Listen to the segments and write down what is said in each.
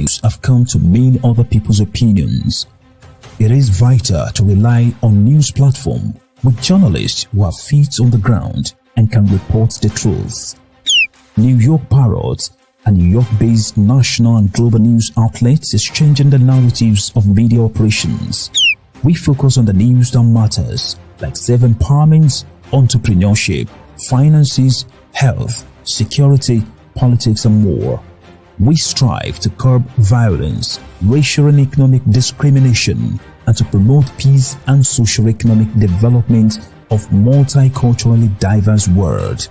news have come to mean other people's opinions. It is vital to rely on news platforms with journalists who have feet on the ground and can report the truth. New York Parrot, a New York-based national and global news outlet, is changing the narratives of media operations. We focus on the news that matters, like self-empowerment, entrepreneurship, finances, health, security, politics, and more. We strive to curb violence, racial and economic discrimination, and to promote peace and socio-economic development of multiculturally diverse world.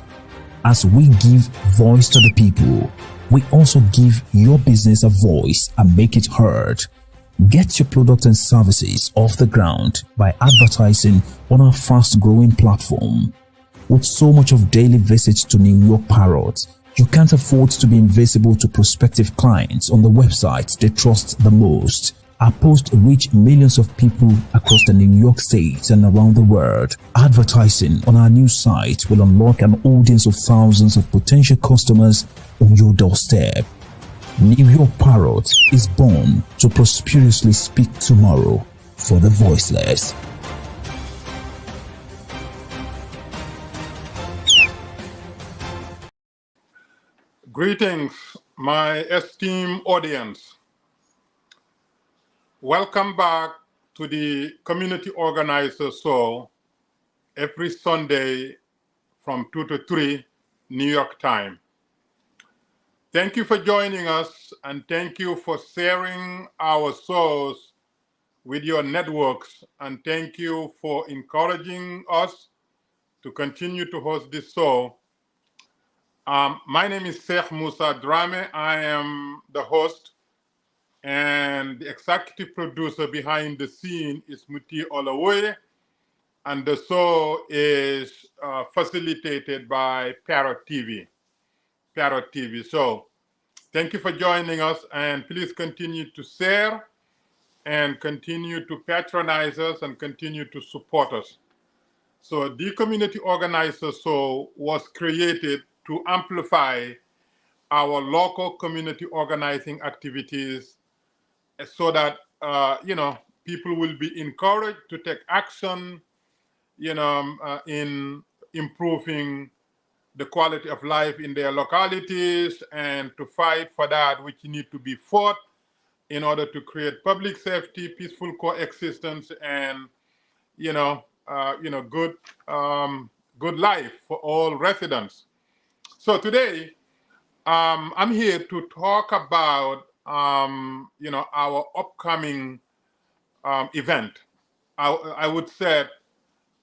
As we give voice to the people, we also give your business a voice and make it heard. Get your products and services off the ground by advertising on our fast-growing platform. With so much of daily visits to New York Parrot, you can't afford to be invisible to prospective clients on the website they trust the most. Our posts reach millions of people across the New York State and around the world. Advertising on our news site will unlock an audience of thousands of potential customers on your doorstep. New York Parrot is born to prosperously speak tomorrow for the voiceless. Greetings, my esteemed audience. Welcome back to the Community Organizer Show every Sunday from 2 to 3 New York time. Thank you for joining us, and thank you for sharing our shows with your networks, and thank you for encouraging us to continue to host this show. My name is Sheikh Musa Drammeh. I am the host, and the executive producer behind the scene is Mutiu Olawuyi, and the show is facilitated by Parrot TV. So thank you for joining us, and please continue to share and continue to patronize us and continue to support us. So the Community Organizer Show was created to amplify our local community organizing activities so that people will be encouraged to take action in improving the quality of life in their localities, and to fight for that which need to be fought in order to create public safety, peaceful coexistence, and good life for all residents. So today I'm here to talk about our upcoming event. I would say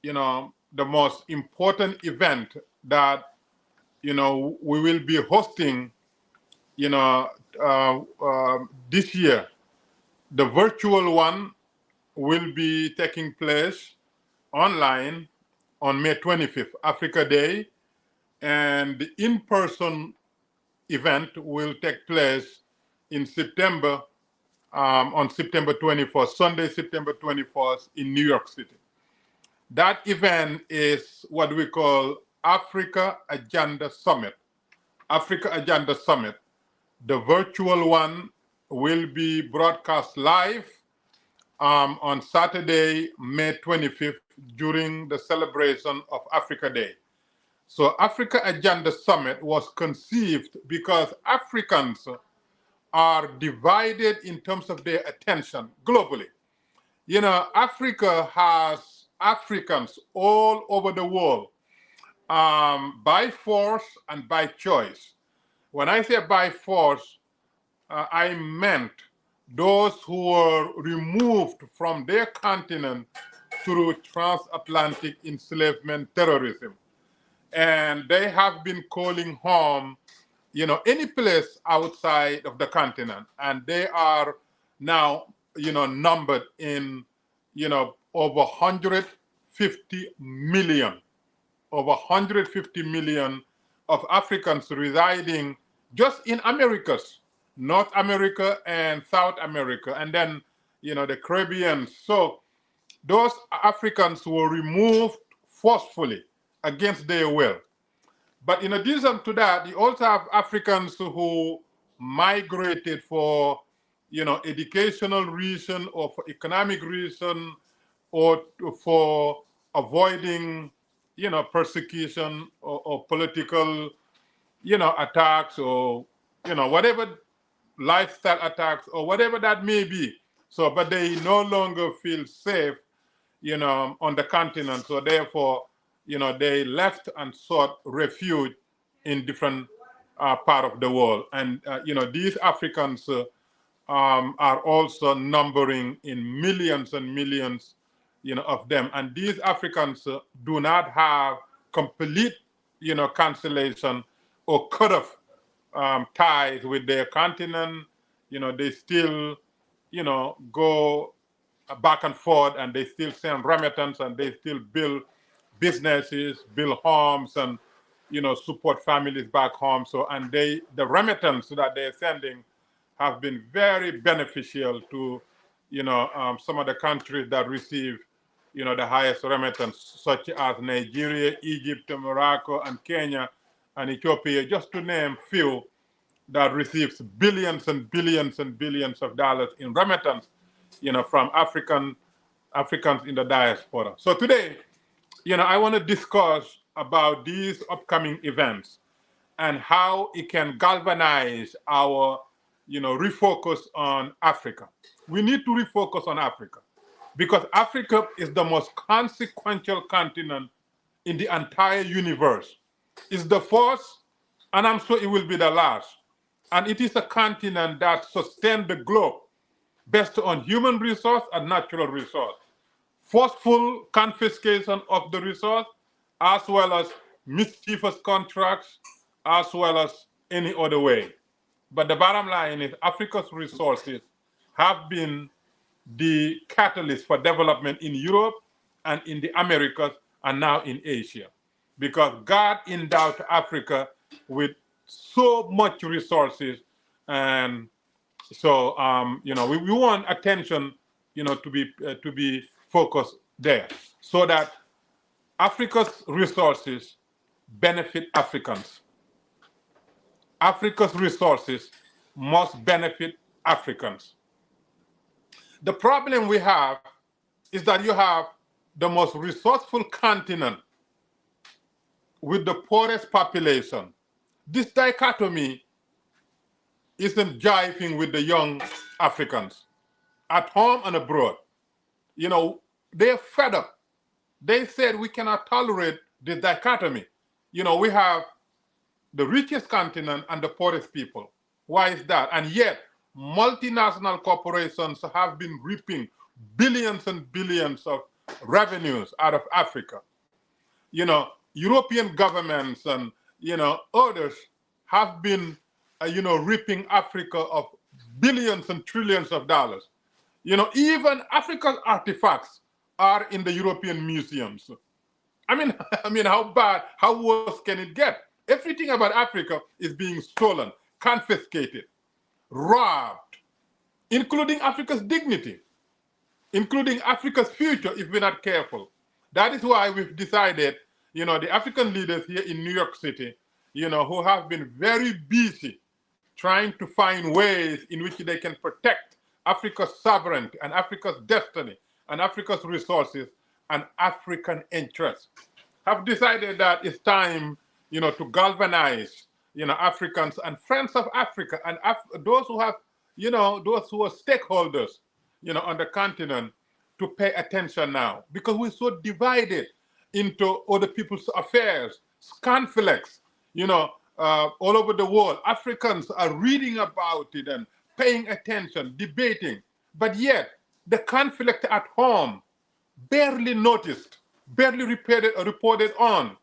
the most important event that we will be hosting this year. The virtual one will be taking place online on May 25th, Africa Day, and the in-person event will take place in September, on September 24th, Sunday, September 24th in New York City. That event is what we call Africa Agenda Summit. Africa Agenda Summit. The virtual one will be broadcast live on Saturday, May 25th, during the celebration of Africa Day. So Africa Agenda Summit was conceived because Africans are divided in terms of their attention globally. Africa has Africans all over the world, by force and by choice. When I say by force, I meant those who were removed from their continent through transatlantic enslavement terrorism. And they have been calling home, any place outside of the continent. And they are now, numbered in, over 150 million. Over 150 million of Africans residing just in Americas, North America and South America, and then, the Caribbean. So those Africans were removed forcefully against their will. But in addition to that, you also have Africans who migrated for, educational reason or for economic reason or for avoiding, persecution or political, attacks or, whatever lifestyle attacks or whatever that may be. So, but they no longer feel safe, on the continent. So therefore, they left and sought refuge in different part of the world. And, these Africans are also numbering in millions and millions, of them. And these Africans do not have complete, cancellation or cut off ties with their continent. They still, go back and forth, and they still send remittance, and they still build businesses, build homes, and support families back home. So, and the remittance that they're sending have been very beneficial to some of the countries that receive the highest remittance, such as Nigeria, Egypt, Morocco, and Kenya, and Ethiopia, just to name few that receives billions and billions and billions of dollars in remittance, from Africans in the diaspora. So today, I want to discuss about these upcoming events and how it can galvanize our, refocus on Africa. We need to refocus on Africa because Africa is the most consequential continent in the entire universe. It's the first, and I'm sure it will be the last. And it is a continent that sustains the globe based on human resource and natural resource. Forceful confiscation of the resource, as well as mischievous contracts, as well as any other way. But the bottom line is Africa's resources have been the catalyst for development in Europe and in the Americas and now in Asia. Because God endowed Africa with so much resources, and so we want attention, to be focused there, so that Africa's resources benefit Africans. Africa's resources must benefit Africans. The problem we have is that you have the most resourceful continent with the poorest population. This dichotomy isn't jiving with the young Africans at home and abroad. They're fed up. They said we cannot tolerate this dichotomy. We have the richest continent and the poorest people. Why is that? And yet, multinational corporations have been reaping billions and billions of revenues out of Africa. European governments and, others have been, reaping Africa of billions and trillions of dollars. Even African artifacts are in the European museums. I mean, how worse can it get? Everything about Africa is being stolen, confiscated, robbed, including Africa's dignity, including Africa's future if we're not careful. That is why we've decided, the African leaders here in New York City, who have been very busy trying to find ways in which they can protect Africa's sovereignty and Africa's destiny and Africa's resources and African interests, have decided that it's time, to galvanize, Africans and friends of Africa and those who have, those who are stakeholders, on the continent to pay attention now, because we're so divided into other people's affairs, conflicts, all over the world. Africans are reading about it and paying attention, debating, but yet the conflict at home barely noticed, barely reported on.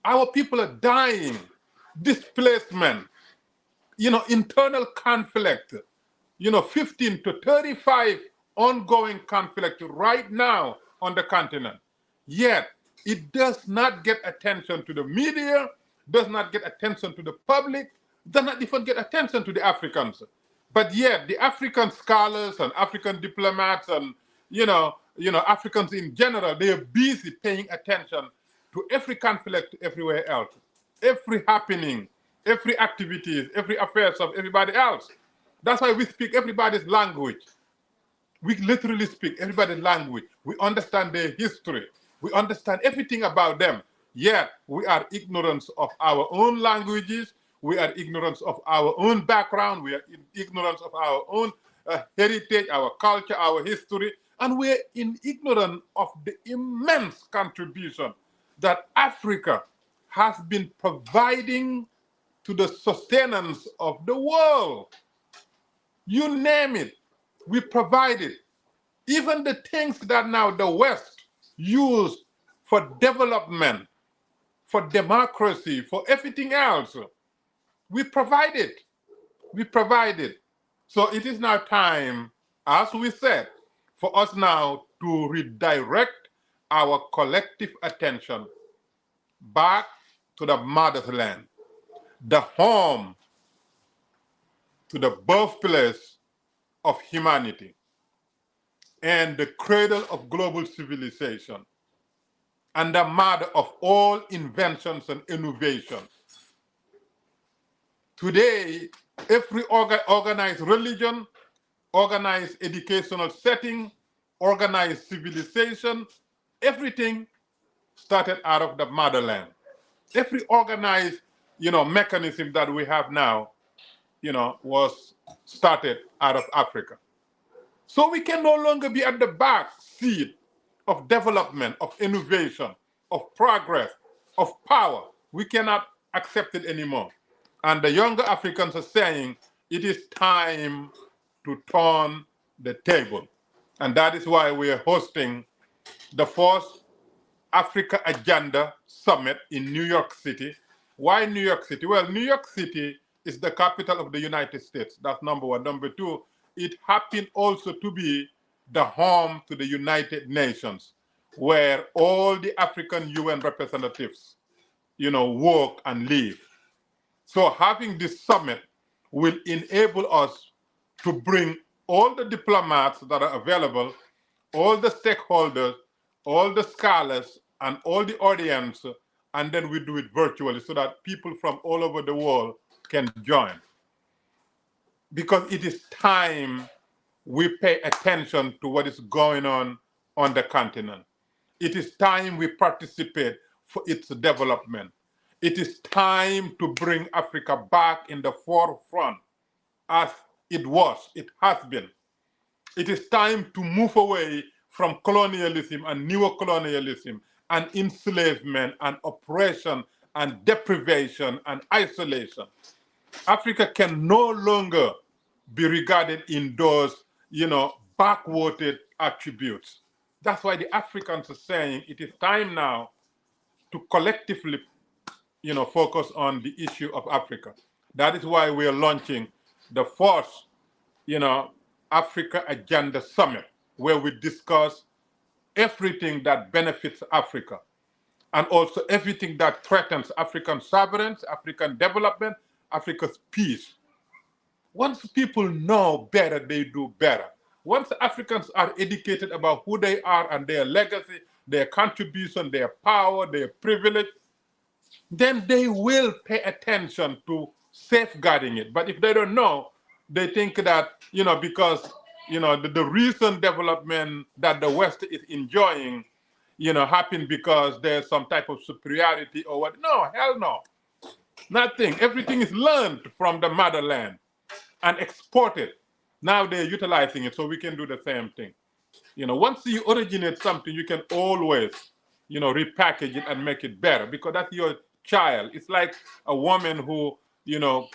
Our people are dying, displacement, internal conflict, 15 to 35 ongoing conflict right now on the continent. Yet, it does not get attention to the media, does not get attention to the public, does not even get attention to the Africans. But yet, the African scholars and African diplomats and, Africans in general, they are busy paying attention to every conflict everywhere else, every happening, every activities, every affairs of everybody else. That's why we speak everybody's language. We literally speak everybody's language. We understand their history. We understand everything about them. Yet we are ignorant of our own languages. We are ignorant of our own background. We are ignorant of our own heritage, our culture, our history. And we're in ignorance of the immense contribution that Africa has been providing to the sustenance of the world. You name it, we provide it. Even the things that now the West use for development, for democracy, for everything else, we provide it. We provide it. So it is now time, as we said, for us now to redirect our collective attention back to the motherland, the home, to the birthplace of humanity, and the cradle of global civilization, and the mother of all inventions and innovations. Today, every organized religion, organized educational setting, organized civilization, everything started out of the motherland. Every organized, mechanism that we have now, was started out of Africa. So we can no longer be at the back seat of development, of innovation, of progress, of power. We cannot accept it anymore. And the younger Africans are saying it is time to turn the table. And that is why we are hosting the first Africa Agenda Summit in New York City. Why New York City? Well, New York City is the capital of the United States. That's number one. Number two, it happened also to be the home to the United Nations, where all the African UN representatives, work and live. So having this summit will enable us to bring all the diplomats that are available, all the stakeholders, all the scholars, and all the audience, and then we do it virtually so that people from all over the world can join. Because it is time we pay attention to what is going on the continent. It is time we participate for its development. It is time to bring Africa back in the forefront as it was, it has been. It is time to move away from colonialism and neocolonialism and enslavement and oppression and deprivation and isolation. Africa can no longer be regarded in those, backwarded attributes. That's why the Africans are saying it is time now to collectively, focus on the issue of Africa. That is why we are launching the first, Africa Agenda Summit, where we discuss everything that benefits Africa and also everything that threatens African sovereignty, African development, Africa's peace. Once people know better, they do better. Once Africans are educated about who they are and their legacy, their contribution, their power, their privilege, then they will pay attention to safeguarding it. But if they don't know, they think that, because, the recent development that the West is enjoying, happened because there's some type of superiority or what. No, hell no. Nothing. Everything is learned from the motherland and exported. Now they're utilizing it, so we can do the same thing. Once you originate something, you can always, repackage it and make it better because that's your child. It's like a woman who,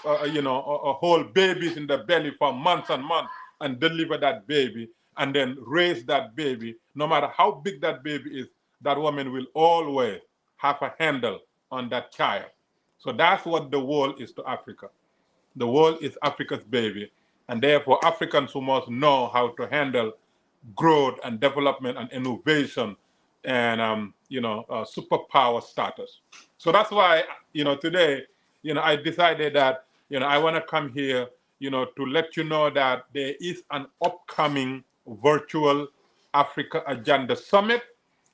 hold babies in the belly for months and months and deliver that baby and then raise that baby. No matter how big that baby is, that woman will always have a handle on that child. So that's what the world is to Africa. The world is Africa's baby. And therefore, Africans who must know how to handle growth and development and innovation and, superpower status. So that's why, today, I decided that, I want to come here, to let you know that there is an upcoming virtual Africa Agenda Summit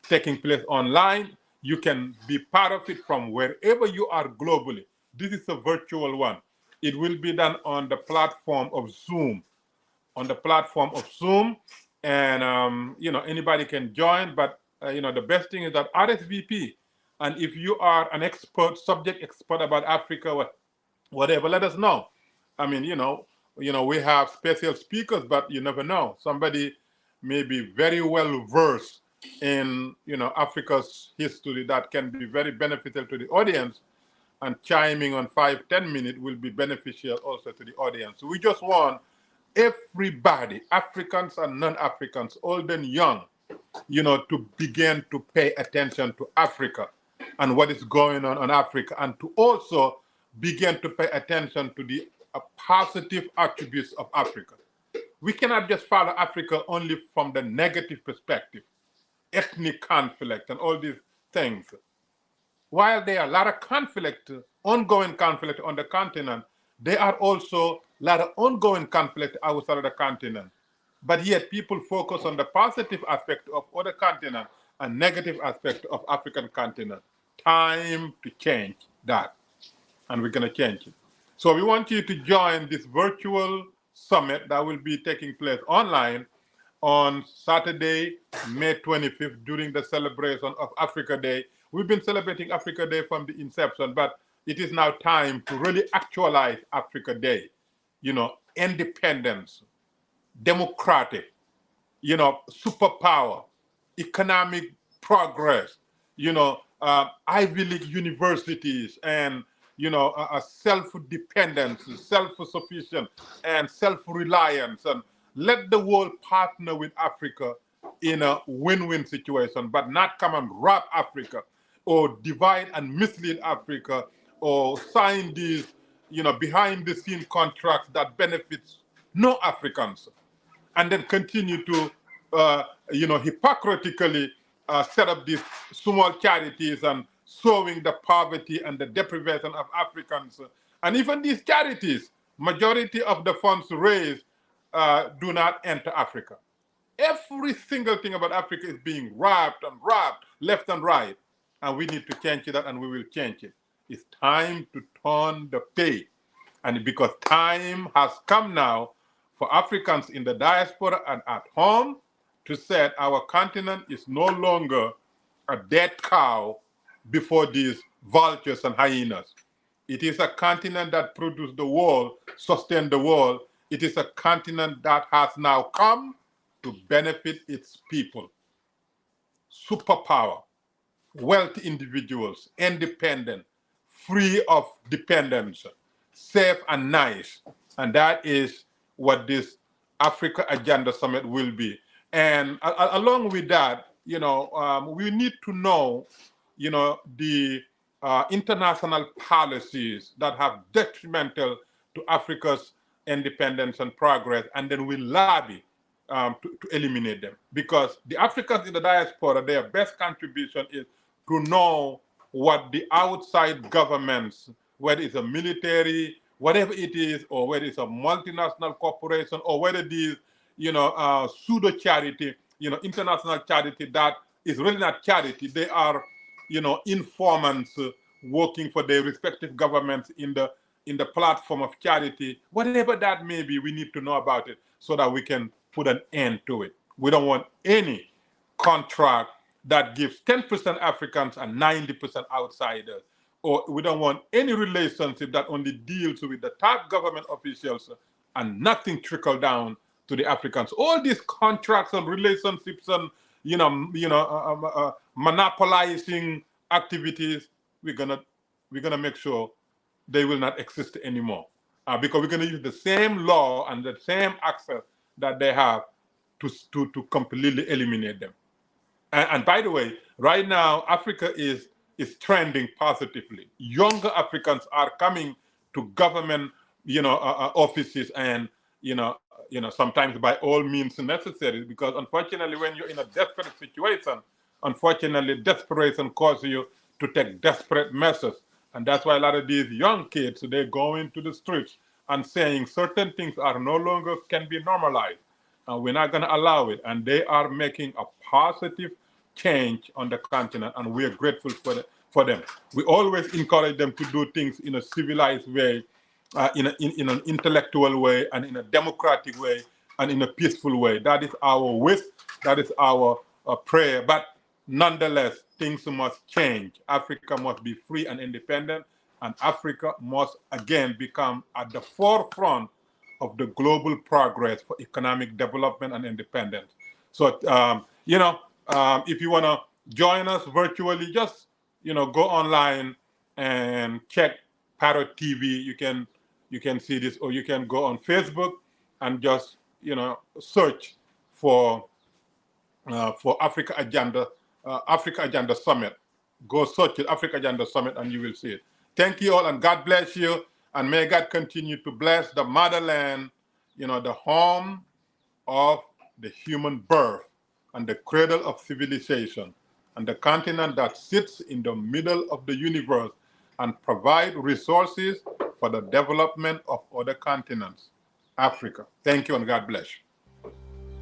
taking place online. You can be part of it from wherever you are globally. This is a virtual one. It will be done on the platform of Zoom. On the platform of Zoom, and anybody can join. But the best thing is that RSVP, and if you are an expert, subject expert about Africa, whatever, let us know. I mean, we have special speakers, but you never know. Somebody may be very well versed in Africa's history that can be very beneficial to the audience, and chiming on 5-10 minutes will be beneficial also to the audience. So we just want everybody, Africans and non-Africans, old and young, to begin to pay attention to Africa and what is going on Africa, and to also begin to pay attention to the positive attributes of Africa. We cannot just follow Africa only from the negative perspective, ethnic conflict and all these things. While there are a lot of conflict, ongoing conflict on the continent, there are also a lot of ongoing conflict outside of the continent. But yet people focus on the positive aspect of other continent and negative aspect of African continent. Time to change that. And we're going to change it. So we want you to join this virtual summit that will be taking place online on Saturday, May 25th, during the celebration of Africa Day. We've been celebrating Africa Day from the inception, but it is now time to really actualize Africa Day. Independence, democratic, superpower, economic progress, Ivy League universities, and a self-dependence, self-sufficient, and self-reliance, and let the world partner with Africa in a win-win situation, but not come and rob Africa or divide and mislead Africa or sign these, behind-the-scene contracts that benefits no Africans, and then continue to, hypocritically set up these small charities and sowing the poverty and the deprivation of Africans. And even these charities, majority of the funds raised do not enter Africa. Every single thing about Africa is being robbed and robbed left and right. And we need to change that, and we will change it. It's time to turn the page. And because time has come now for Africans in the diaspora and at home to say our continent is no longer a dead cow before these vultures and hyenas. It is a continent that produced the world, sustained the world. It is a continent that has now come to benefit its people. Superpower, wealthy individuals, independent, free of dependence, safe and nice. And that is what this Africa Agenda Summit will be. And along with that, we need to know, the international policies that have detrimental to Africa's independence and progress, and then we lobby to eliminate them. Because the Africans in the diaspora, their best contribution is to know what the outside governments, whether it's a military, whatever it is, or whether it's a multinational corporation, or whether it is, pseudo charity, international charity that is really not charity. They are, informants working for their respective governments in the platform of charity. Whatever that may be, we need to know about it so that we can put an end to it. We don't want any contract that gives 10% Africans and 90% outsiders. Or we don't want any relationship that only deals with the top government officials and nothing trickle down to the Africans. All these contracts and relationships and monopolizing activities, we're gonna make sure they will not exist anymore, because we're gonna use the same law and the same access that they have to completely eliminate them. And by the way, right now Africa is trending positively. Younger Africans are coming to government, offices, and sometimes by all means necessary, because unfortunately, when you're in a desperate situation, unfortunately, desperation causes you to take desperate measures. And that's why a lot of these young kids, they go into the streets and saying certain things are no longer can be normalized. And we're not going to allow it. And they are making a positive change on the continent, and we are grateful for them. We always encourage them to do things in a civilized way, in an intellectual way and in a democratic way and in a peaceful way. That is our wish. That is our prayer. But nonetheless, things must change. Africa must be free and independent, and Africa must again become at the forefront of the global progress for economic development and independence. So, if you want to join us virtually, just, go online and check Parrot TV. You can see this, or you can go on Facebook and just, search for Africa Agenda Summit. Go search it, Africa Agenda Summit, and you will see it. Thank you all, and God bless you, and may God continue to bless the motherland, the home of the human birth and the cradle of civilization, and the continent that sits in the middle of the universe and provide resources for the development of other continents, Africa. Thank you, and God bless you.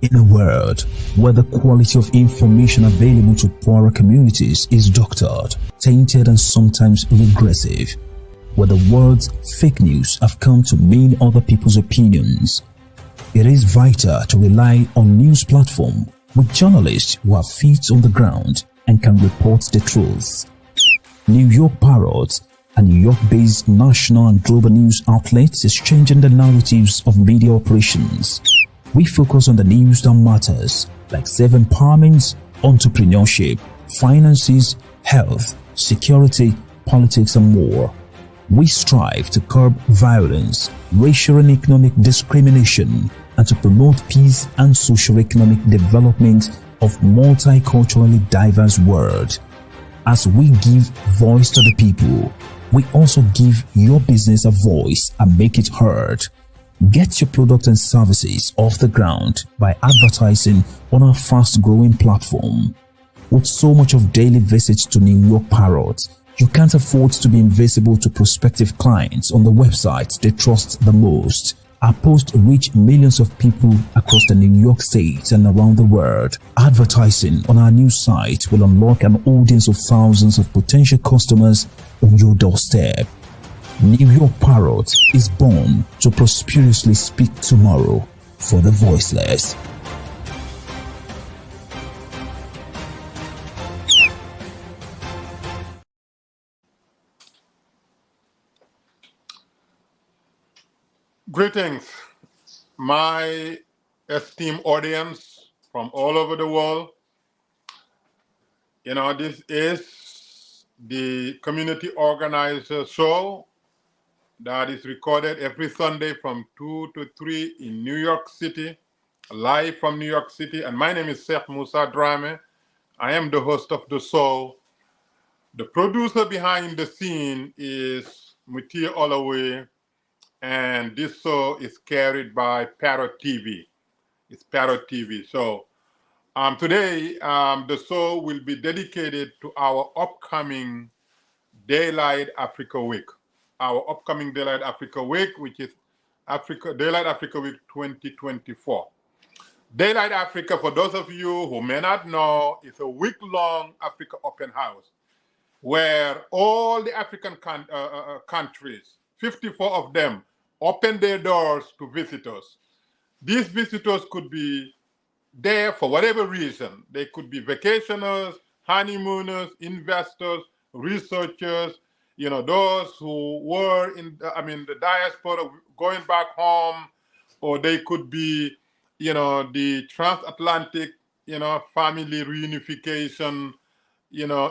In a world where the quality of information available to poorer communities is doctored, tainted, and sometimes regressive, where the words fake news have come to mean other people's opinions, it is vital to rely on news platforms with journalists who have feet on the ground and can report the truth. New York Parrot, a New York-based national and global news outlet, is changing the narratives of media operations. We focus on the news that matters, like self-empowerment, entrepreneurship, finances, health, security, politics, and more. We strive to curb violence, racial and economic discrimination, and to promote peace and socio-economic development of multiculturally diverse world. As we give voice to the people, we also give your business a voice and make it heard. Get your products and services off the ground by advertising on our fast-growing platform. With so much of daily visits to New York Parrot, you can't afford to be invisible to prospective clients on the websites they trust the most. Our posts reach millions of people across the New York State and around the world. Advertising on our new site will unlock an audience of thousands of potential customers on your doorstep. New York Parrot is born to prosperously speak tomorrow for the voiceless. Greetings, my esteemed audience from all over the world. This is the community organizer show that is recorded every Sunday from 2 to 3 in New York City, live from New York City. And my name is Sheikh Musa Drammeh. I am the host of the show. The producer behind the scene is Mutiu Olawuyi, and this show is carried by Parrot TV. It's Parrot TV. So today, the show will be dedicated to our upcoming Daylight Africa Week. Our upcoming Daylight Africa Week, which is Daylight Africa Week 2024. Daylight Africa, for those of you who may not know, is a week-long Africa open house where all the African countries, 54 of them, open their doors to visitors. These visitors could be there for whatever reason. They could be vacationers, honeymooners, investors, researchers, those who were the diaspora going back home, or they could be, the transatlantic, family reunification,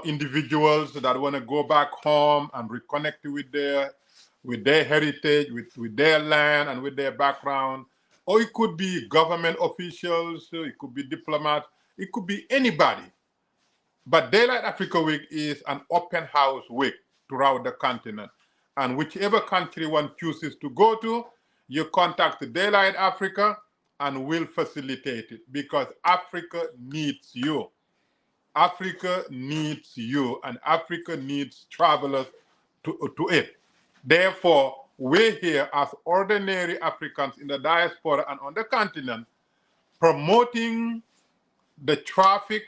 individuals that want to go back home and reconnect with their heritage, with their land and with their background. Or it could be government officials, it could be diplomats, it could be anybody. But Daylight Africa Week is an open house week throughout the continent. And whichever country one chooses to go to, you contact Daylight Africa and we'll facilitate it, because Africa needs you. Africa needs you, and Africa needs travelers to it. Therefore, we're here as ordinary Africans in the diaspora and on the continent, promoting the traffic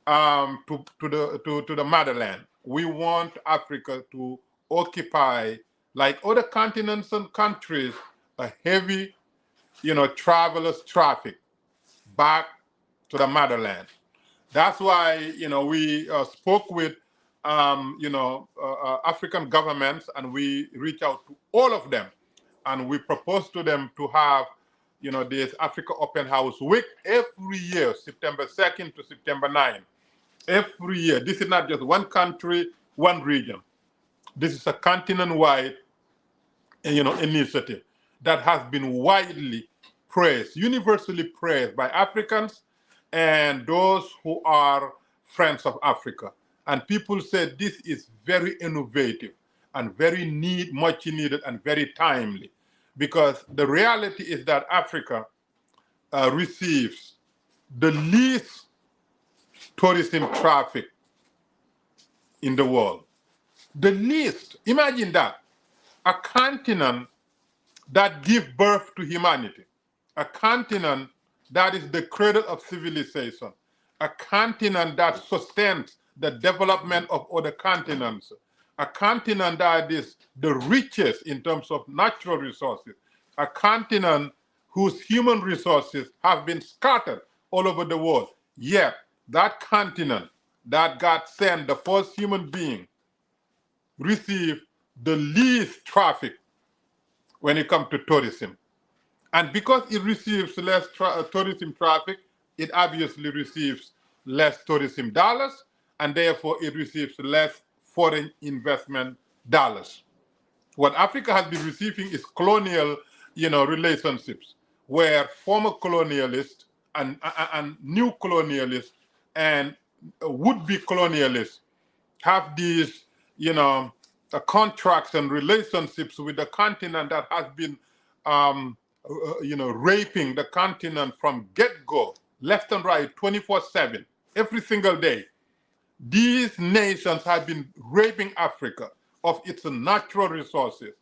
to the motherland. We want Africa to occupy Like other continents and countries, a heavy, travelers traffic back to the motherland. That's why, we spoke with, African governments, and we reach out to all of them, and we propose to them to have, this Africa Open House Week every year, September 2nd to September 9th. Every year. This is not just one country, one region. This is a continent-wide, initiative that has been widely praised, universally praised by Africans and those who are friends of Africa. And people said this is very innovative and very much needed and very timely, because the reality is that Africa receives the least tourism traffic in the world. The least. Imagine that. A continent that gives birth to humanity, a continent that is the cradle of civilization, a continent that sustains the development of other continents, a continent that is the richest in terms of natural resources, a continent whose human resources have been scattered all over the world. Yet, that continent that God sent the first human being received the least traffic when it comes to tourism. And because it receives less tourism traffic, it obviously receives less tourism dollars, and therefore it receives less foreign investment dollars. What Africa has been receiving is colonial, relationships, where former colonialists and new colonialists and would-be colonialists have these, contracts and relationships with the continent that has been, raping the continent from get-go, left and right, 24/7, every single day. These nations have been raping Africa of its natural resources,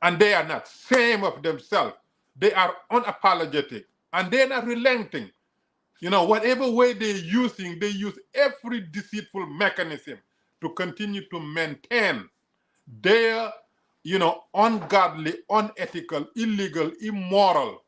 and they are not ashamed of themselves. They are unapologetic, and they're not relenting. Whatever way they're using, they use every deceitful mechanism to continue to maintain their, ungodly, unethical, illegal, immoral,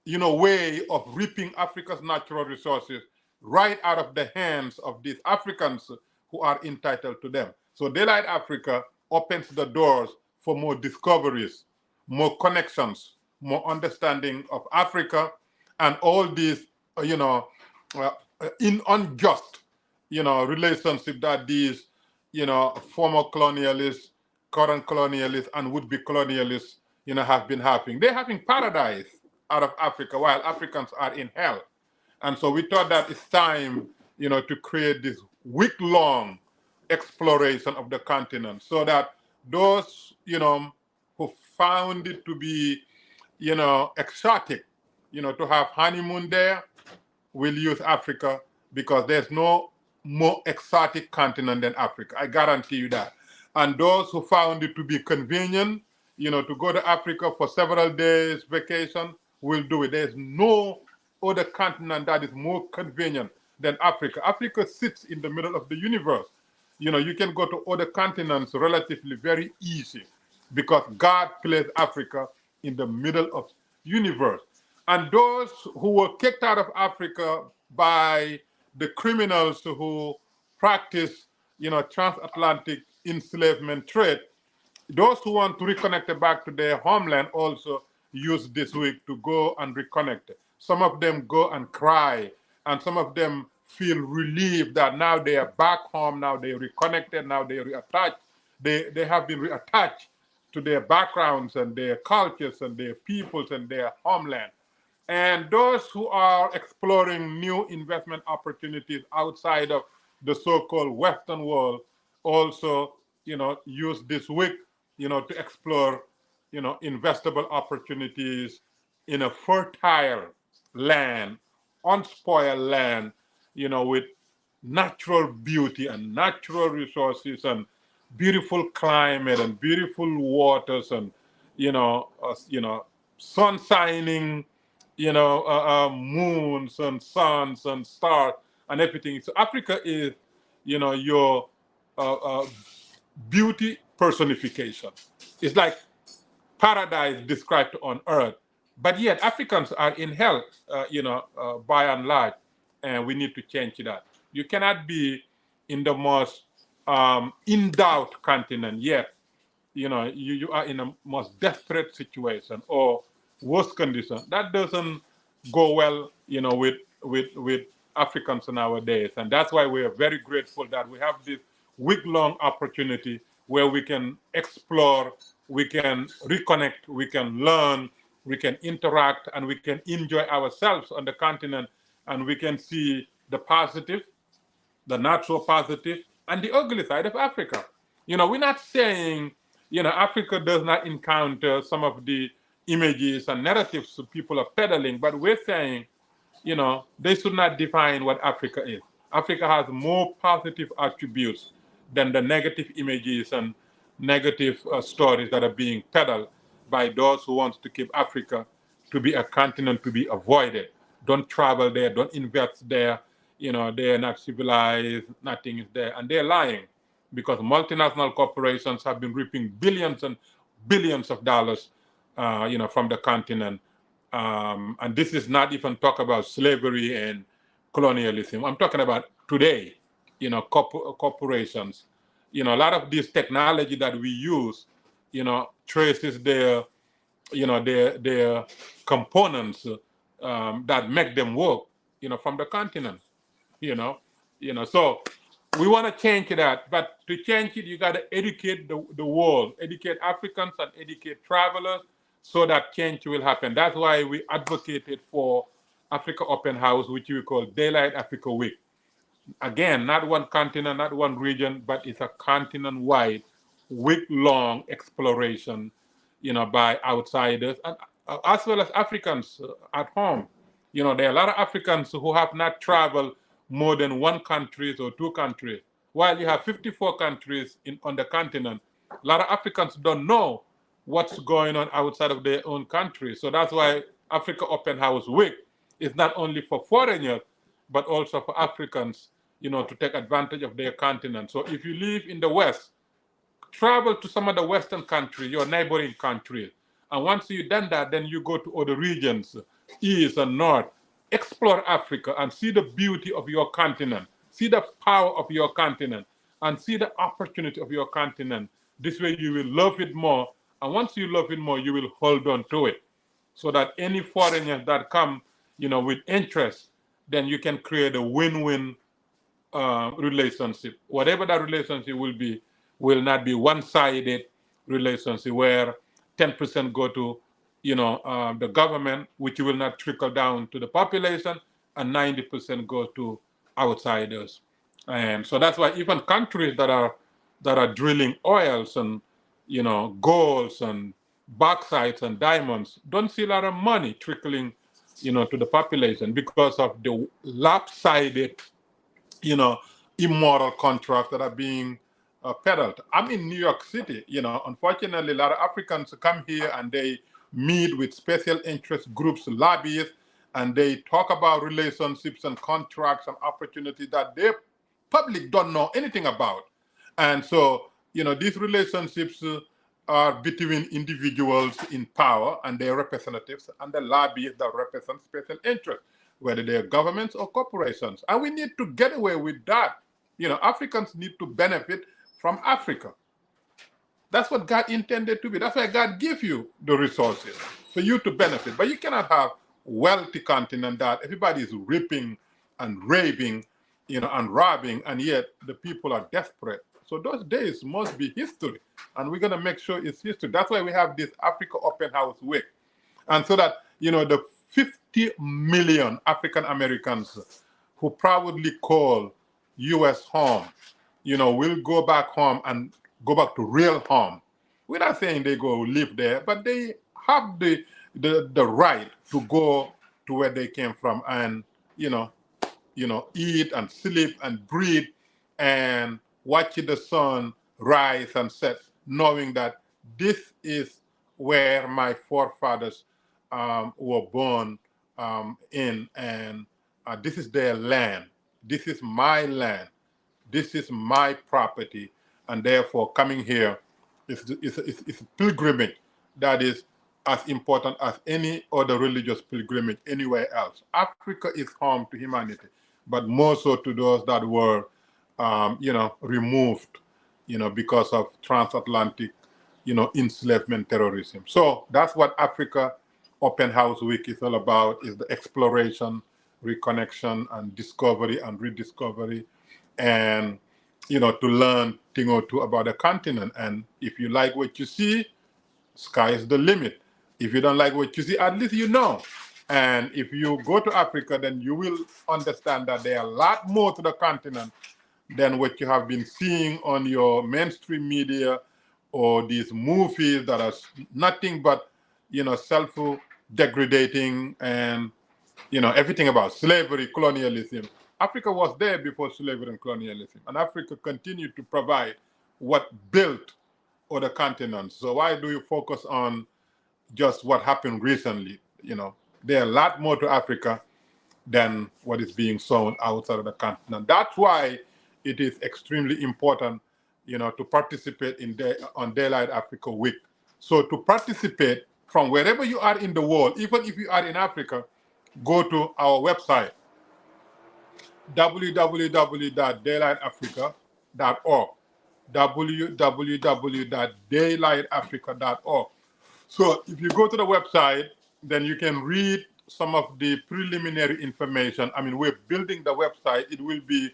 way of reaping Africa's natural resources right out of the hands of these Africans who are entitled to them. So Daylight Africa opens the doors for more discoveries, more connections, more understanding of Africa, and all these, in unjust, relationship that these, former colonialists, current colonialists, and would-be colonialists, have been having. They're having paradise out of Africa while Africans are in hell. And so we thought that it's time, to create this week-long exploration of the continent, so that those, who found it to be, exotic, to have honeymoon there, will use Africa, because there's no more exotic continent than Africa. I guarantee you that. And those who found it to be convenient, to go to Africa for several days vacation, will do it. There's no other continent that is more convenient than Africa. Africa sits in the middle of the universe. You can go to other continents relatively very easy, because God placed Africa in the middle of the universe. And those who were kicked out of Africa by the criminals who practice, transatlantic enslavement trade, those who want to reconnect back to their homeland also use this week to go and reconnect. Some of them go and cry, and some of them feel relieved that now they are back home, now they're reconnected, now they're reattached. They have been reattached to their backgrounds and their cultures and their peoples and their homeland. And those who are exploring new investment opportunities outside of the so-called Western world also, use this week, to explore, investable opportunities in a fertile land, unspoiled land, with natural beauty and natural resources and beautiful climate and beautiful waters and, sun shining, moons and suns and stars and everything. So Africa is, your beauty personification. It's like paradise described on earth, but yet Africans are in hell, by and large, and we need to change that. You cannot be in the most in-doubt continent yet. You are in a most desperate situation or worse condition. That doesn't go well, with Africans nowadays. And that's why we are very grateful that we have this week-long opportunity where we can explore, we can reconnect, we can learn, we can interact, and we can enjoy ourselves on the continent, and we can see the positive, the natural positive, and the ugly side of Africa. We're not saying, Africa does not encounter some of the images and narratives people are peddling, but we're saying, they should not define what Africa is. Africa has more positive attributes than the negative images and negative stories that are being peddled by those who want to keep Africa to be a continent to be avoided. Don't travel there, don't invest there. They're not civilized, nothing is there. And they're lying because multinational corporations have been reaping billions and billions of dollars, from the continent. And this is not even talk about slavery and colonialism. I'm talking about today, corporations. A lot of this technology that we use, traces their components that make them work, from the continent. So we want to change that, but to change it, you got to educate the world, educate Africans and educate travelers, so that change will happen. That's why we advocated for Africa Open House, which we call Daylight Africa Week. Again, not one continent, not one region, but it's a continent-wide, week-long exploration, by outsiders, and as well as Africans at home. There are a lot of Africans who have not traveled more than one country or two countries. While you have 54 countries on the continent, a lot of Africans don't know what's going on outside of their own country. So that's why Africa Open House Week is not only for foreigners, but also for Africans, to take advantage of their continent. So if you live in the West, travel to some of the Western countries, your neighboring countries. And once you've done that, then you go to other regions, East and North. Explore Africa and see the beauty of your continent, see the power of your continent, and see the opportunity of your continent. This way you will love it more. And once you love it more, you will hold on to it. So that any foreigners that come, with interest, then you can create a win-win relationship. Whatever that relationship will be, will not be one-sided relationship where 10% go to the government, which will not trickle down to the population, and 90% go to outsiders. And so that's why even countries that are drilling oils and golds and bauxites and diamonds don't see a lot of money trickling to the population because of the lopsided immoral contracts that are being peddled. I'm in New York City. Unfortunately, a lot of Africans come here and they meet with special interest groups, lobbyists, and they talk about relationships and contracts and opportunities that the public don't know anything about. And so, these relationships are between individuals in power and their representatives and the lobbyists that represent special interests, whether they're governments or corporations. And we need to get away with that. Africans need to benefit from Africa. That's what God intended to be. That's why God gave you the resources for you to benefit. But you cannot have wealthy continent that everybody is ripping and raving, and robbing, and yet the people are desperate. So those days must be history, and we're gonna make sure it's history. That's why we have this Africa Open House Week, and so that the 50 million African Americans who proudly call U.S. home, will go back home and go back to real home. We're not saying they go live there, but they have the right to go to where they came from and eat and sleep and breathe and watch the sun rise and set, knowing that this is where my forefathers were born in, and this is their land. This is my land. This is my property, and therefore coming here It's a pilgrimage that is as important as any other religious pilgrimage anywhere else. Africa is home to humanity, but more so to those that were, removed, because of transatlantic, enslavement terrorism. So that's what Africa Open House Week is all about: is the exploration, reconnection, and discovery and rediscovery, and to learn thing or two about the continent. And if you like what you see, sky is the limit. If you don't like what you see, at least you know. And if you go to Africa, then you will understand that there are a lot more to the continent than what you have been seeing on your mainstream media or these movies that are nothing but, self-degrading and, everything about slavery, colonialism. Africa was there before slavery and colonialism, and Africa continued to provide what built other continents. So why do you focus on just what happened recently? There are a lot more to Africa than what is being sown outside of the continent. That's why it is extremely important, to participate on Daylight Africa Week. So to participate from wherever you are in the world, even if you are in Africa, go to our website, www.daylightafrica.org, www.daylightafrica.org. So if you go to the website, then you can read some of the preliminary information. I mean, we're building the website. It will be,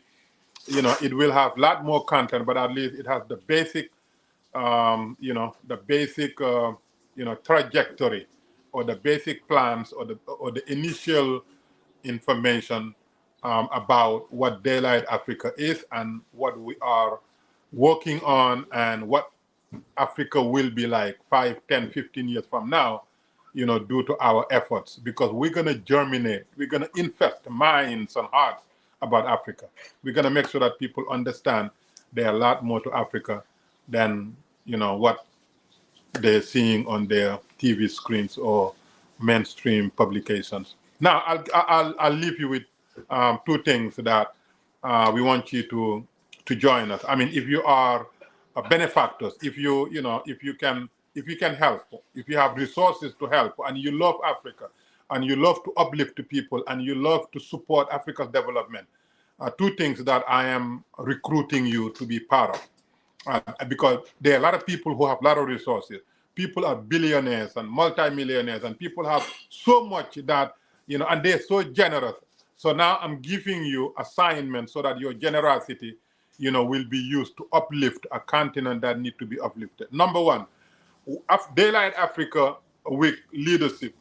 it will have a lot more content, but at least it has the basic, trajectory, or the basic plans, or the initial information about what Daylight Africa is and what we are working on, and what Africa will be like 5, 10, 15 years from now, due to our efforts, because we're going to germinate, we're going to infest minds and hearts about Africa. We're going to make sure that people understand there are a lot more to Africa than, what they're seeing on their TV screens or mainstream publications. Now, I'll leave you with two things that we want you to join us. I mean, if you are benefactors, if you can help, if you have resources to help, and you love Africa, and you love to uplift the people, and you love to support Africa's development, two things that I am recruiting you to be part of. Because there are a lot of people who have a lot of resources. People are billionaires and multimillionaires, and people have so much that, and they're so generous. So now I'm giving you assignments so that your generosity, will be used to uplift a continent that need to be uplifted. Number one, Daylight Africa Week leadership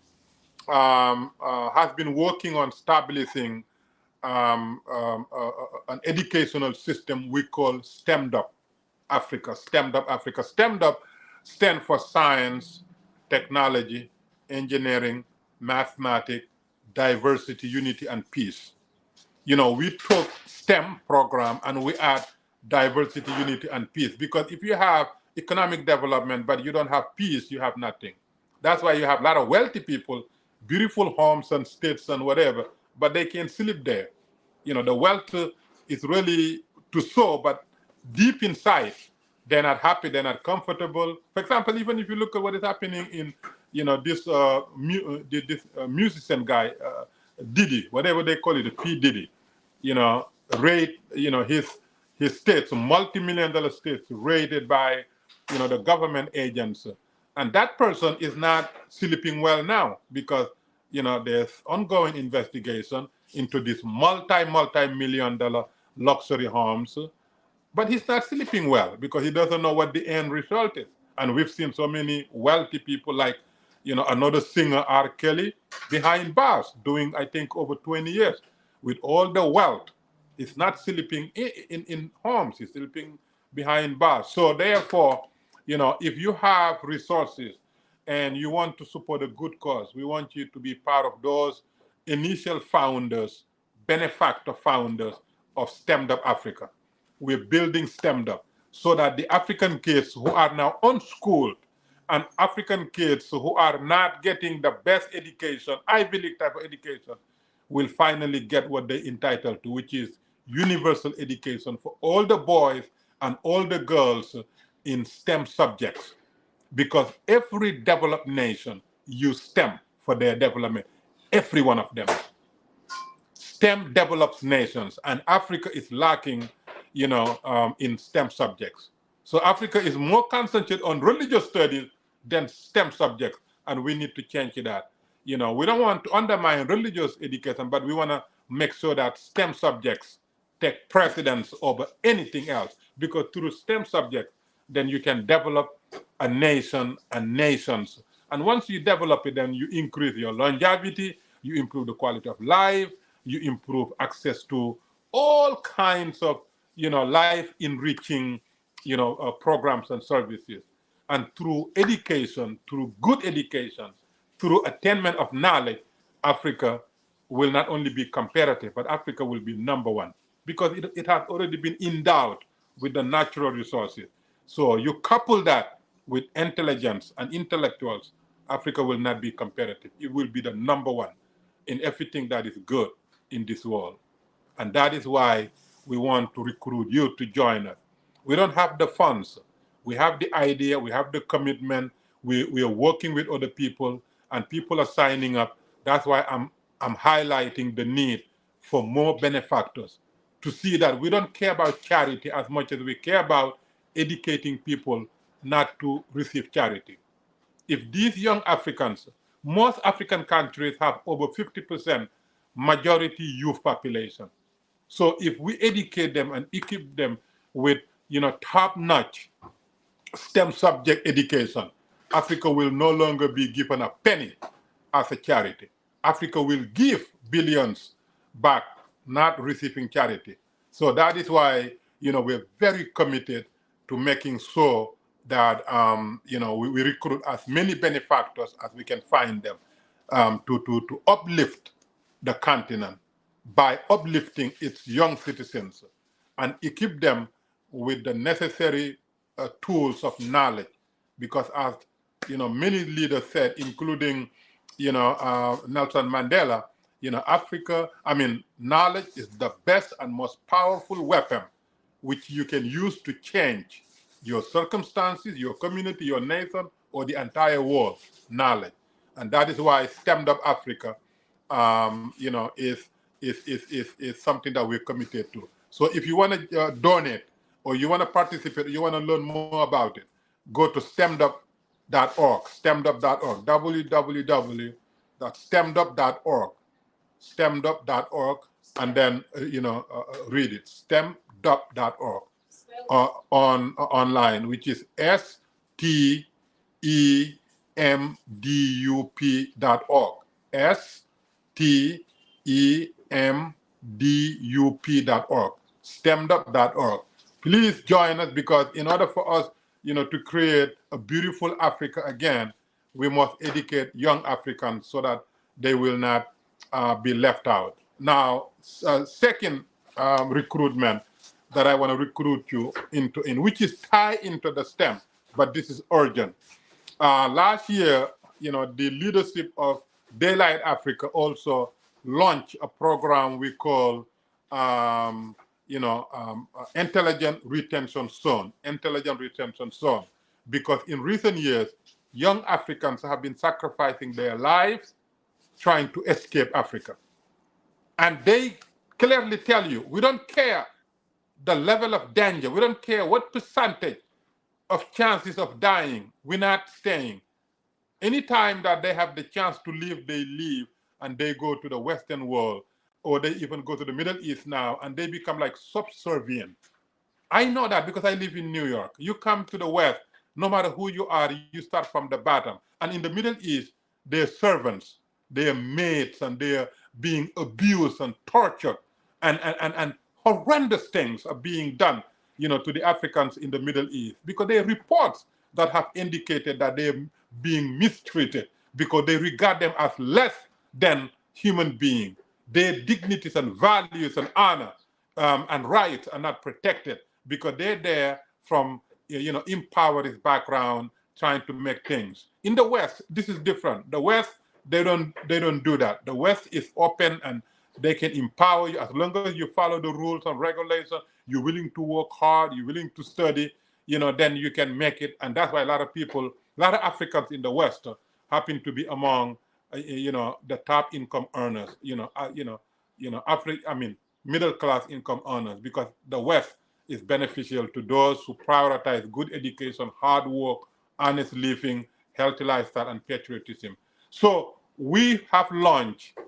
has been working on establishing an educational system we call STEMmed Up Africa. STEMmed Up Africa. STEMmed Up stand for science, technology, engineering, mathematics, diversity, unity, and peace. We took STEM program and we add diversity, unity, and peace. Because if you have economic development, but you don't have peace, you have nothing. That's why you have a lot of wealthy people, beautiful homes and states and whatever, but they can't sleep there. The wealth is really to sow, but deep inside, they're not happy, they're not comfortable. For example, even if you look at what is happening in, this musician guy, Diddy, whatever they call it, P. Diddy, rate, his states, multi-million-dollar states, rated by, the government agents. And that person is not sleeping well now because, there's ongoing investigation into this multi-million-dollar luxury homes. But he's not sleeping well because he doesn't know what the end result is. And we've seen so many wealthy people like, another singer, R. Kelly, behind bars, doing, I think, over 20 years. With all the wealth, he's not sleeping in homes, he's sleeping behind bars. So therefore, if you have resources and you want to support a good cause, we want you to be part of those initial founders, benefactor founders of STEMmed Up Africa. We're building STEMmed Up so that the African kids who are now unschooled and African kids who are not getting the best education, Ivy League type of education, will finally get what they're entitled to, which is universal education for all the boys and all the girls in STEM subjects, because every developed nation use STEM for their development. Every one of them. STEM develops nations, and Africa is lacking, in STEM subjects. So Africa is more concentrated on religious studies than STEM subjects, and we need to change that. We don't want to undermine religious education, but we want to make sure that STEM subjects take precedence over anything else, because through STEM subjects, then you can develop a nation and nations. And once you develop it, then you increase your longevity, you improve the quality of life, you improve access to all kinds of, life enriching, programs and services. And through education, through good education, through attainment of knowledge, Africa will not only be competitive, but Africa will be number one, because it has already been endowed with the natural resources. So you couple that with intelligence and intellectuals, Africa will not be competitive. It will be the number one in everything that is good in this world. And that is why we want to recruit you to join us. We don't have the funds. We have the idea, we have the commitment, we are working with other people, and people are signing up. That's why I'm highlighting the need for more benefactors, to see that we don't care about charity as much as we care about educating people not to receive charity. If these young Africans, most African countries have over 50% majority youth population. So if we educate them and equip them with, top-notch STEM subject education, Africa will no longer be given a penny as a charity. Africa will give billions back, not receiving charity. So that is why, we're very committed to making sure that, we recruit as many benefactors as we can find them, to uplift the continent by uplifting its young citizens and equip them with the necessary tools of knowledge. Because as many leaders said, including Nelson Mandela, knowledge is the best and most powerful weapon which you can use to change your circumstances, your community, your nation, or the entire world. Knowledge. And that is why STEMmed Up Africa is something that we're committed to. So if you want to donate, or you want to participate, or you want to learn more about it, go to stemmedup.org, stemmedup.org, www.stemmedup.org, stemmedup.org, and then read it, stemmedup.org, online, which is STEMDUP.org, STEMDUP.org, stemmedup.org. Please join us, because in order for us, to create a beautiful Africa again, we must educate young Africans so that they will not be left out. Now, second recruitment that I want to recruit you into, which is tied into the STEM, but this is urgent. Last year, the leadership of Daylight Africa also launched a program we call intelligent retention zone, because in recent years, young Africans have been sacrificing their lives trying to escape Africa. And they clearly tell you, we don't care the level of danger, we don't care what percentage of chances of dying, we're not staying. Anytime that they have the chance to leave, they leave, and they go to the Western world, or they even go to the Middle East now, and they become like subservient. I know that because I live in New York. You come to the West, no matter who you are, you start from the bottom. And in the Middle East, they're servants, they're maids, and they're being abused and tortured, and horrendous things are being done, to the Africans in the Middle East, because there are reports that have indicated that they're being mistreated, because they regard them as less than human beings. Their dignities and values and honor and rights are not protected, because they're there from impoverished background, trying to make things. In the West, this is different. The West, they don't do that. The West is open, and they can empower you as long as you follow the rules and regulations. You're willing to work hard. You're willing to study. then you can make it. And that's why a lot of Africans in the West happen to be among, the top income earners, middle class income earners, because the West is beneficial to those who prioritize good education, hard work, honest living, healthy lifestyle, and patriotism. So we have launched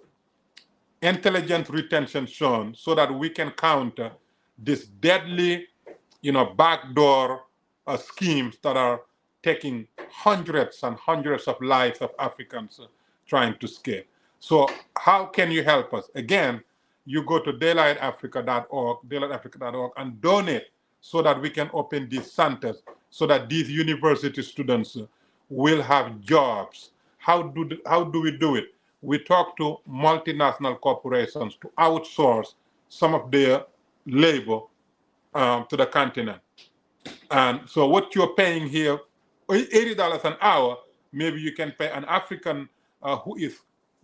intelligence retention zone so that we can counter this deadly, backdoor schemes that are taking hundreds and hundreds of lives of Africans trying to escape. So how can you help us? Again, you go to daylightafrica.org, and donate so that we can open these centers so that these university students will have jobs. How do we do it? We talk to multinational corporations to outsource some of their labor to the continent. And so what you're paying here, $80 an hour, maybe you can pay an African who is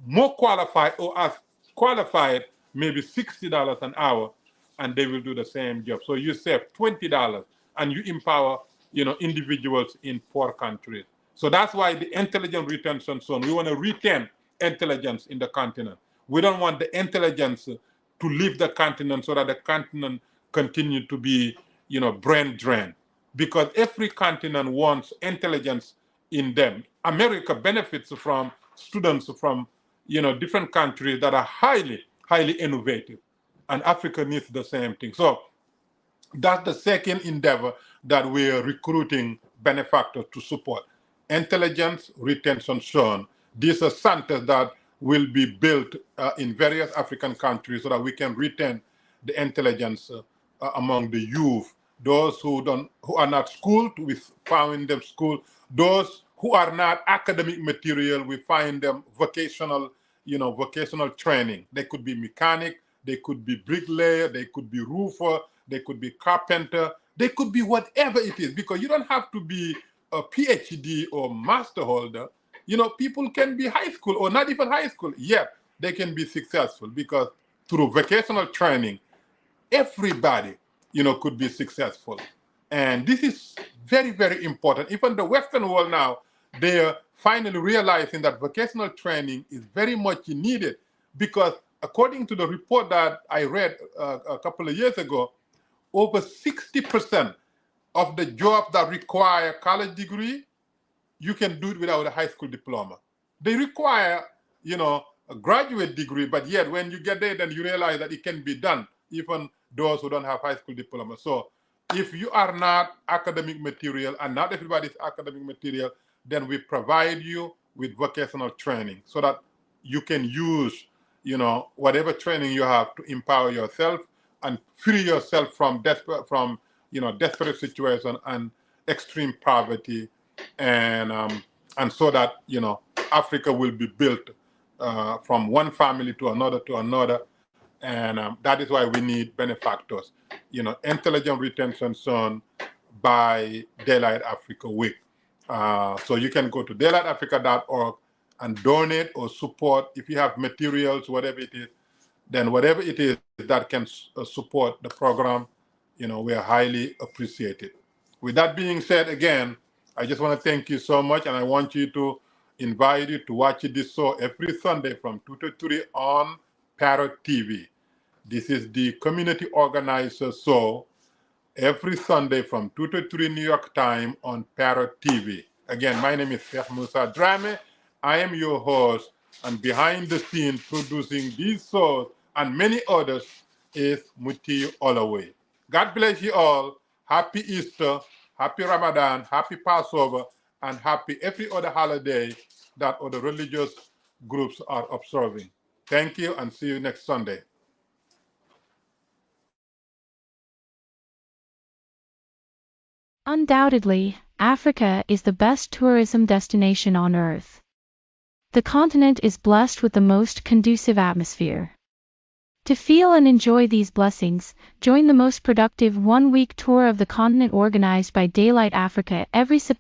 more qualified or as qualified, maybe $60 an hour, and they will do the same job. So you save $20 and you empower, individuals in poor countries. So that's why the intelligence retention zone, we want to retain intelligence in the continent. We don't want the intelligence to leave the continent so that the continent continue to be, brain drained. Because every continent wants intelligence in them. America benefits from students from, different countries that are highly, highly innovative. And Africa needs the same thing. So that's the second endeavor that we're recruiting benefactors to support. Intelligence retention zone. These are centers that will be built in various African countries so that we can retain the intelligence among the youth. Those who are not schooled, we find them schooled. Those who are not academic material, we find them vocational training. They could be mechanic, they could be bricklayer, they could be roofer, they could be carpenter, they could be whatever it is, because you don't have to be a PhD or master holder. People can be high school or not even high school, yet they can be successful, because through vocational training, everybody, could be successful. And this is very, very important. Even the Western world now, they're finally realizing that vocational training is very much needed, because according to the report that I read a couple of years ago, over 60% of the jobs that require college degree, you can do it without a high school diploma. They require, a graduate degree, but yet when you get there, then you realize that it can be done, even those who don't have high school diploma. So if you are not academic material, and not everybody's academic material, then we provide you with vocational training so that you can use, whatever training you have to empower yourself and free yourself from desperate situation and extreme poverty, and so that Africa will be built from one family to another, and that is why we need benefactors. Intelligent retention zone by Daylight Africa Week. So you can go to daylightafrica.org and donate or support. If you have materials, whatever it is, then whatever it is that can support the program, we are highly appreciated. With that being said, again, I just want to thank you so much, and I want you to invite you to watch this show every Sunday from 2 to 3 on Parrot TV. This is the community organizer show every Sunday from 2 to 3 New York time on Parrot TV. Again, my name is Sheikh Musa Drammeh. I am your host, and behind the scenes producing these shows and many others is Mutiu Olawuyi. God bless you all. Happy Easter, happy Ramadan, happy Passover, and happy every other holiday that other religious groups are observing. Thank you, and see you next Sunday. Undoubtedly, Africa is the best tourism destination on Earth. The continent is blessed with the most conducive atmosphere. To feel and enjoy these blessings, join the most productive one-week tour of the continent organized by Daylight Africa every September.